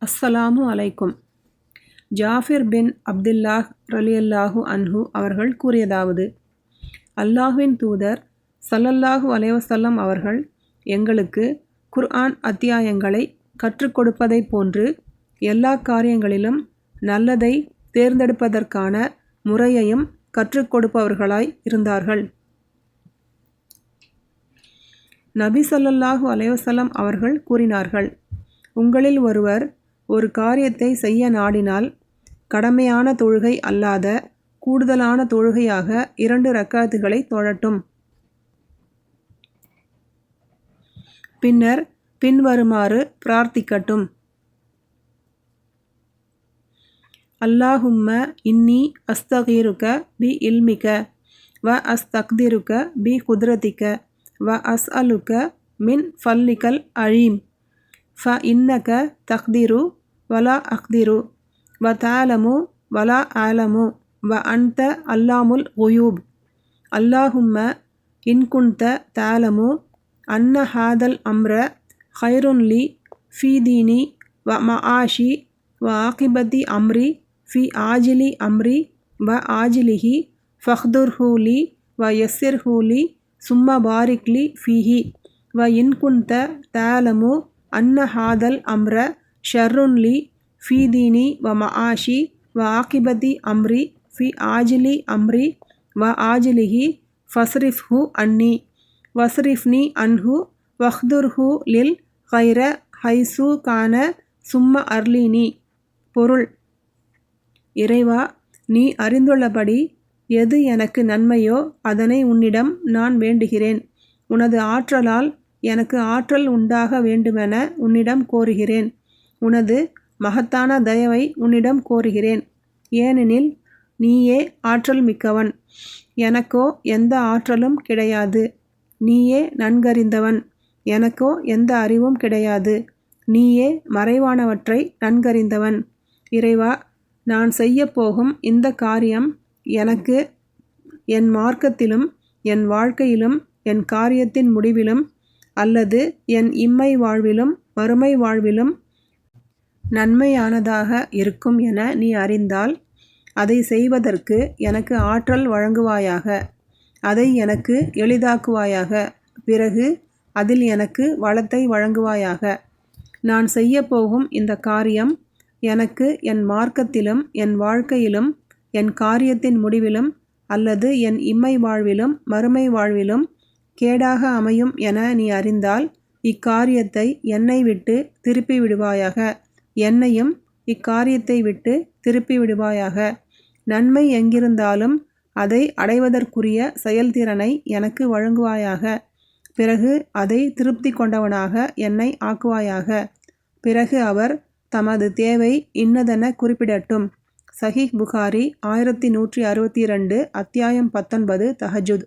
அஸ்ஸலாமு அலைக்கும். ஜாஃபிர் பின் அப்துல்லாஹ் ரலியல்லாஹு அன்ஹு அவர்கள் கூறியதாவது, அல்லாஹ்வின் தூதர் ஸல்லல்லாஹு அலைஹி வஸல்லம் அவர்கள் எங்களுக்கு குர்ஆன் அத்தியாயங்களை கற்றுக் கொடுப்பதைப் போன்று எல்லா காரியங்களிலும் நல்லதை தேர்ந்தெடுப்பதற்கான முறையையும் கற்றுக் கொடுப்பவர்களாய் இருந்தார்கள். நபி ஸல்லல்லாஹு அலைஹி வஸல்லம் அவர்கள் கூறினார்கள், உங்களில் ஒருவர் ஒரு காரியத்தை செய்ய நாடினால் கடமையான தொழுகை அல்லாத கூடுதலான தொழுகையாக 2 ரக்காத்துகளை தொழட்டும். பின்னர் பின்வருமாறு பிரார்த்திக்கட்டும். அல்லாஹும்ம இன்னி அஸ்தகீருக பி இல்மிக வ அஸ்தக்திருக பி குத்ரதிக வ அஸ்அலுக மின் ஃபல்லிகல் அலீம் ஃப இன்னக தக்திரு வலா அக்திரு வ தஅலமு வலா அலமு வ அன்த அல்லாமுல் குயூப். அல்லாஹும்ம இன்குன்த தஅலமு அன்ன ஹாதல் அம்ர ஹைருன் லி ஃபீ தீனி வ மஆஷி வ ஆகிபத்தி அம்ரி ஃபி ஆஜிலி அம்ரி வ ஆஜிலிஹி ஃபஹ்துர்ஹு லி வ யஸ்ஸிர்ஹு லி சும்ம பாரிக் லி ஃபீஹி வ இன்குன்த தஅலமு அன்ன ஹாதல் அம்ர ஷர்ருன் லி ஃபீ தீனி வ மஆஷி வ ஆகிபத்தி அம்ரி ஃபி ஆஜிலி அம்ரி வ ஆஜிலிஹி ஃபஸ்ரிஃப்ஹு அன்னி வஸ்ரிஃப்னி அன்ஹு வஹ்துர்ஹு லில் கைர ஹைசு கான சும்ம அர்லினி. பொருள்: இறைவா, நீ அறிந்துள்ளபடி எது எனக்கு நன்மையோ அதனை உன்னிடம் நான் வேண்டுகிறேன். உனது ஆற்றலால் எனக்கு ஆற்றல் உண்டாக வேண்டுமென உன்னிடம் கோருகிறேன். உனது மகத்தான தயவை உன்னிடம் கோருகிறேன். ஏனெனில் நீயே ஆற்றல் மிக்கவன், எனக்கோ எந்த ஆற்றலும் கிடையாது. நீயே நன்கறிந்தவன், எனக்கோ எந்த அறிவும் கிடையாது. நீயே மறைவானவற்றை நன்கறிந்தவன். இறைவா, நான் செய்யப்போகும் இந்த காரியம் எனக்கு என் மார்க்கத்திலும் என் வாழ்க்கையிலும் என் காரியத்தின் முடிவிலும் அல்லது என் இம்மை வாழ்விலும் மறுமை வாழ்விலும் நன்மையானதாக இருக்கும் என நீ அறிந்தால் அதை செய்வதற்கு எனக்கு ஆற்றல் வழங்குவாயாக. அதை எனக்கு எளிதாக்குவாயாக. பிறகு அதில் எனக்கு வளத்தை வழங்குவாயாக. நான் செய்யப்போகும் இந்த காரியம் எனக்கு என் மார்க்கத்திலும் என் வாழ்க்கையிலும் என் காரியத்தின் முடிவிலும் அல்லது என் இம்மை வாழ்விலும் மறுமை வாழ்விலும் கேடாக அமையும் என நீ அறிந்தால் இக்காரியத்தை என்னை விட்டு திருப்பி விடுவாயாக. என்னையும் இக்காரியத்தை விட்டு திருப்பி விடுவாயாக. நன்மை எங்கிருந்தாலும் அதை அடைவதற்குரிய செயல்திறனை எனக்கு வழங்குவாயாக. பிறகு அதை திருப்தி கொண்டவனாக என்னை ஆக்குவாயாக. பிறகு அவர் தமது தேவை இன்னதென குறிப்பிடட்டும். சஹீஹ் புகாரி 1162 அத்தியாயம் 19 தஹஜுத்.